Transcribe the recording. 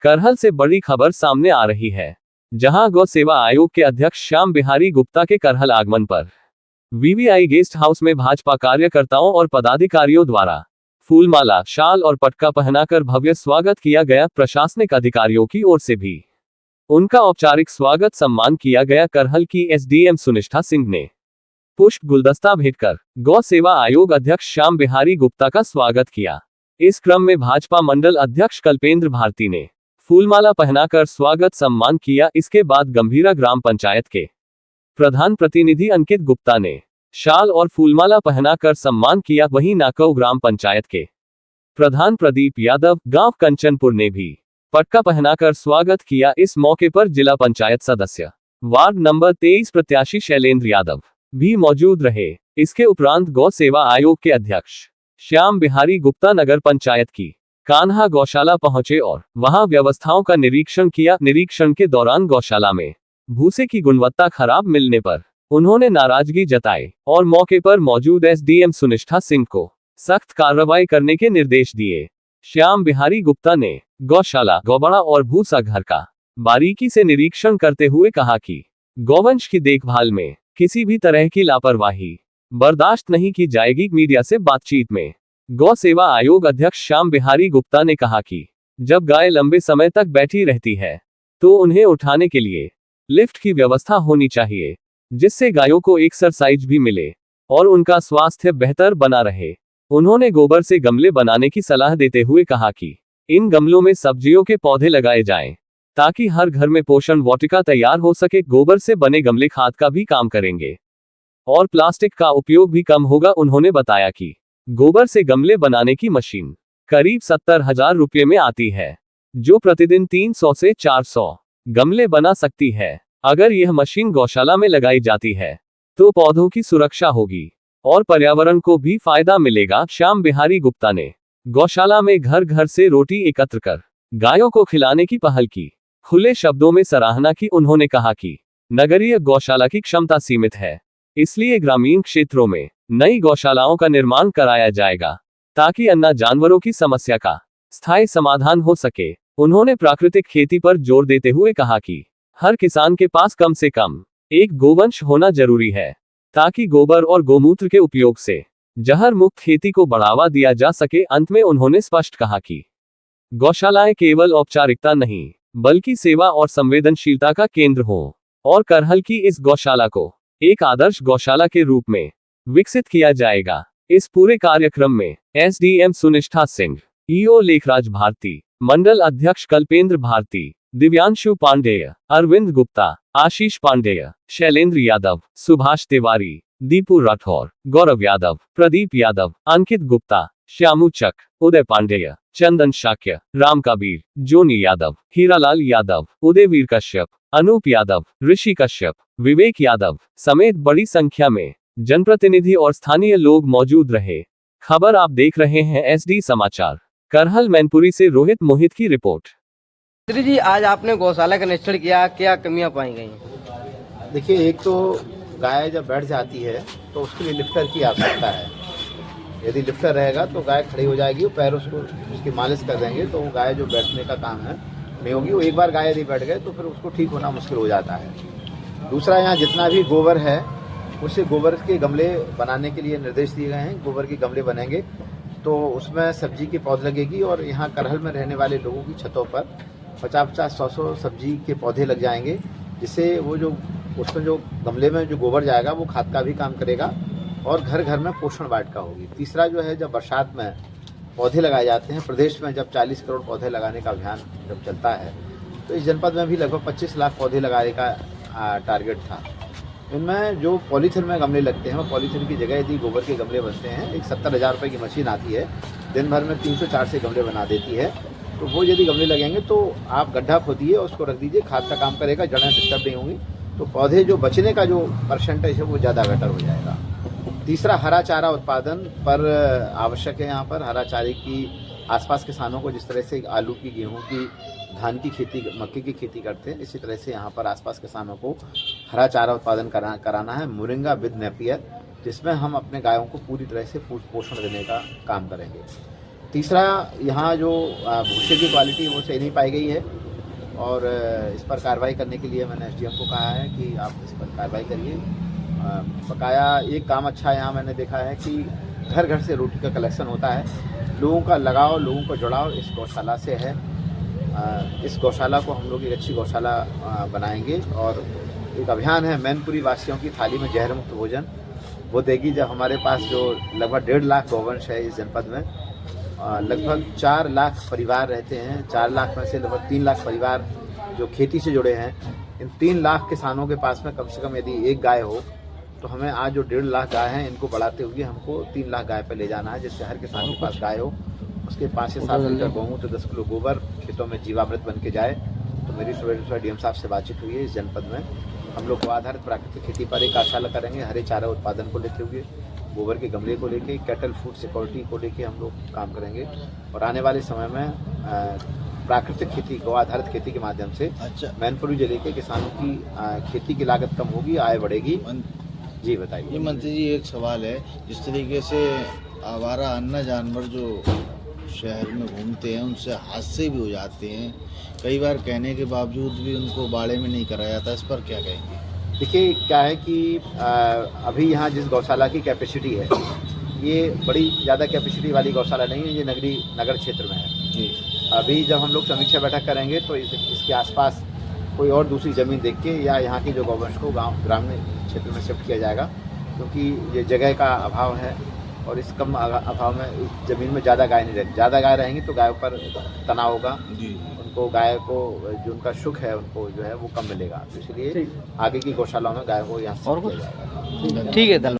करहल से बड़ी खबर सामने आ रही है, जहां गौ सेवा आयोग के अध्यक्ष श्याम बिहारी गुप्ता के करहल आगमन पर वीवीआई गेस्ट हाउस में भाजपा कार्यकर्ताओं और पदाधिकारियों द्वारा फूलमाला, शाल और पटका पहनाकर भव्य स्वागत किया गया। प्रशासनिक अधिकारियों की ओर से भी उनका औपचारिक स्वागत सम्मान किया गया। करहल की एसडीएम सुनिष्ठा सिंह ने पुष्प गुलदस्ता भेंटकर गौ सेवा आयोग अध्यक्ष श्याम बिहारी गुप्ता का स्वागत किया। इस क्रम में भाजपा मंडल अध्यक्ष कल्पेंद्र भारती ने फूलमाला पहनाकर स्वागत सम्मान किया। इसके बाद गंभीरा ग्राम पंचायत के प्रधान प्रतिनिधि अंकित गुप्ता ने शाल और फूलमाला पहनाकर सम्मान किया। वहीं नाकौ ग्राम पंचायत के प्रधान प्रदीप यादव, गांव कंचनपुर ने भी पटका पहनाकर स्वागत किया। इस मौके पर जिला पंचायत सदस्य वार्ड नंबर 23 प्रत्याशी शैलेंद्र यादव भी मौजूद रहे। इसके उपरांत गौ सेवा आयोग के अध्यक्ष श्याम बिहारी गुप्ता नगर पंचायत की कान्हा गौशाला पहुंचे और वहां व्यवस्थाओं का निरीक्षण किया। निरीक्षण के दौरान गौशाला में भूसे की गुणवत्ता खराब मिलने पर उन्होंने नाराजगी जताई और मौके पर मौजूद एसडीएम सुनिष्ठा सिंह को सख्त कार्रवाई करने के निर्देश दिए। श्याम बिहारी गुप्ता ने गौशाला, गौबड़ा और भूसा घर का बारीकी से निरीक्षण करते हुए कहा कि गौवंश की देखभाल में किसी भी तरह की लापरवाही बर्दाश्त नहीं की जाएगी। मीडिया से बातचीत में गौ सेवा आयोग अध्यक्ष श्याम बिहारी गुप्ता ने कहा कि जब गाय लंबे समय तक बैठी रहती है तो उन्हें उठाने के लिए लिफ्ट की व्यवस्था होनी चाहिए, जिससे गायों को एक्सरसाइज भी मिले और उनका स्वास्थ्य बेहतर बना रहे। उन्होंने गोबर से गमले बनाने की सलाह देते हुए कहा कि इन गमलों में सब्जियों के पौधे लगाए जाएं, ताकि हर घर में पोषण वाटिका तैयार हो सके। गोबर से बने गमले खाद का भी काम करेंगे और प्लास्टिक का उपयोग भी कम होगा। उन्होंने बताया कि गोबर से गमले बनाने की मशीन करीब 70,000 रुपये में आती है, जो प्रतिदिन 300 से 400 गमले बना सकती है। अगर यह मशीन गौशाला में लगाई जाती है तो पौधों की सुरक्षा होगी और पर्यावरण को भी फायदा मिलेगा। श्याम बिहारी गुप्ता ने गौशाला में घर घर से रोटी एकत्र कर गायों को खिलाने की पहल की खुले शब्दों में सराहना की। उन्होंने कहा कि नगरीय गौशाला की क्षमता सीमित है, इसलिए ग्रामीण क्षेत्रों में नई गौशालाओं का निर्माण कराया जाएगा, ताकि अन्य जानवरों की समस्या का स्थायी समाधान हो सके। उन्होंने प्राकृतिक खेती पर जोर देते हुए कहा कि हर किसान के पास कम से कम एक गोवंश होना जरूरी है, ताकि गोबर और गोमूत्र के उपयोग से जहर मुक्त खेती को बढ़ावा दिया जा सके। अंत में उन्होंने स्पष्ट कहा कि गौशालाएं केवल औपचारिकता नहीं, बल्कि सेवा और संवेदनशीलता का केंद्र हो और करहल की इस गौशाला को एक आदर्श गौशाला के रूप में विकसित किया जाएगा। इस पूरे कार्यक्रम में एसडीएम सुनिष्ठा सिंह, ईओ लेखराज भारती, मंडल अध्यक्ष कल्पेंद्र भारती, दिव्यांशु पांडेय, अरविंद गुप्ता, आशीष पांडेय, शैलेंद्र यादव, सुभाष तिवारी, दीपू राठौर, गौरव यादव, प्रदीप यादव, अंकित गुप्ता, श्यामू चक, उदय पांडेय, चंदन शाक्य, राम कबीर, जोनी यादव, हीरालाल यादव, उदयवीर कश्यप, अनूप यादव, ऋषि कश्यप, विवेक यादव समेत बड़ी संख्या में जनप्रतिनिधि और स्थानीय लोग मौजूद रहे। खबर आप देख रहे हैं एसडी समाचार। करहल मैनपुरी से रोहित मोहित की रिपोर्ट। जी, आज आपने गौशाला का निरीक्षण किया, क्या कमियां पाई गई? देखिए, एक तो गाय जब बैठ जाती है तो उसके लिए लिफ्टर की आवश्यकता है। यदि लिफ्टर रहेगा तो गाय खड़ी हो जाएगी, वो पैर उसकी मालिश कर देंगे तो वो गाय जो बैठने का काम है नहीं होगी। वो एक बार गाय यदि बैठ गए तो फिर उसको ठीक होना मुश्किल हो जाता है। दूसरा, यहाँ जितना भी गोबर है उससे गोबर के गमले बनाने के लिए निर्देश दिए गए हैं। गोबर के गमले बनेंगे तो उसमें सब्जी के पौधे लगेगी और यहाँ करहल में रहने वाले लोगों की छतों पर 50-50, 100-100 सब्जी के पौधे लग जाएंगे, जिससे वो जो उसमें जो गमले में जो गोबर जाएगा वो खाद का भी काम करेगा और घर घर में पोषण वाटिका होगी। तीसरा जो है, जब बरसात में पौधे लगाए जाते हैं, प्रदेश में जब 40 करोड़ पौधे लगाने का अभियान जब चलता है तो इस जनपद में भी लगभग 25 लाख पौधे लगाने का टारगेट था। इनमें जो पॉलीथिन में गमले लगते हैं, वो पॉलीथिन की जगह यदि गोबर के गमले बनते हैं, एक 70,000 रुपये की मशीन आती है, दिन भर में 304 से गमले बना देती है। तो वो यदि गमले लगेंगे तो आप गड्ढा खोदिए और उसको रख दीजिए, खाद का काम करेगा, जड़ें डिस्टर्ब नहीं होंगी, तो पौधे जो बचने का जो परसेंटेज है वो ज़्यादा बेटर हो जाएगा। तीसरा, हरा चारा उत्पादन पर आवश्यक है। यहाँ पर हरा चारे की आसपास किसानों को जिस तरह से आलू की, गेहूं की, धान की खेती, मक्के की खेती करते हैं, इसी तरह से यहाँ पर आसपास किसानों को हरा चारा उत्पादन कराना है, मोरिंगा विद नेपियर, जिसमें हम अपने गायों को पूरी तरह से पोषण देने का काम करेंगे। तीसरा, यहाँ जो भूसे की क्वालिटी वो सही नहीं पाई गई है और इस पर कार्रवाई करने के लिए मैंने एसडीएम को कहा है कि आप इस पर कार्रवाई करिए। बकाया एक काम अच्छा यहाँ मैंने देखा है कि घर घर से रोटी का कलेक्शन होता है। लोगों का लगाव, लोगों का जुड़ाव इस गौशाला से है। इस गौशाला को हम लोग एक अच्छी गौशाला बनाएंगे और एक अभियान है मैनपुरी वासियों की थाली में जहर मुक्त भोजन वो देगी। जब हमारे पास जो लगभग 1.5 लाख गौवंश है इस जनपद में, लगभग 4 लाख परिवार रहते हैं। 4 लाख में से लगभग 3 लाख परिवार जो खेती से जुड़े हैं। इन 3 लाख किसानों के पास में कम से कम यदि एक गाय हो तो हमें आज जो 1.5 लाख गाय हैं इनको बढ़ाते हुए हमको 3 लाख गाय पर ले जाना है, जिससे हर किसान के पास गाय हो। उसके 5 से 7 लीटर गौमूत्र, 10 किलो गोबर खेतों में जीवामृत बन के जाए। तो मेरी सुबह डीएम साहब से बातचीत हुई है। इस जनपद में हम लोग गो आधारित प्राकृतिक खेती पर एक कार्यशाला करेंगे। हरे चारा उत्पादन को लेते हुए, गोबर के गमले को लेके, कैटल फूड सिक्योरिटी को लेके हम लोग काम करेंगे और आने वाले समय में प्राकृतिक खेती, गौ आधारित खेती के माध्यम से मैनपुरी जिले के किसानों की खेती की लागत कम होगी, आय बढ़ेगी। जी बताइए। ये मंत्री जी, एक सवाल है, जिस तरीके से आवारा अन्य जानवर जो शहर में घूमते हैं उनसे हादसे भी हो जाते हैं, कई बार कहने के बावजूद भी उनको बाड़े में नहीं कराया जाता, इस पर क्या कहेंगे? देखिए क्या है कि अभी यहाँ जिस गौशाला की कैपेसिटी है ये बड़ी ज़्यादा कैपेसिटी वाली गौशाला नहीं है, ये नगर क्षेत्र में है जी। अभी जब हम लोग समीक्षा बैठक करेंगे तो इसके आसपास कोई और दूसरी ज़मीन देख के या यहाँ की जो गौवंश को ग्रामीण क्षेत्र में शिफ्ट किया जाएगा, क्योंकि ये जगह का अभाव है और इस कम अभाव में इस ज़मीन में ज़्यादा गाय नहीं रहेगी। ज़्यादा गाय रहेंगी तो गायों पर तनाव होगा, उनको गाय को जो उनका सुख है उनको जो है वो कम मिलेगा। तो इसलिए आगे की गौशालाओं में गाय को यहाँ शिफ्ट किया जाएगा। ठीक है, धन्यवाद।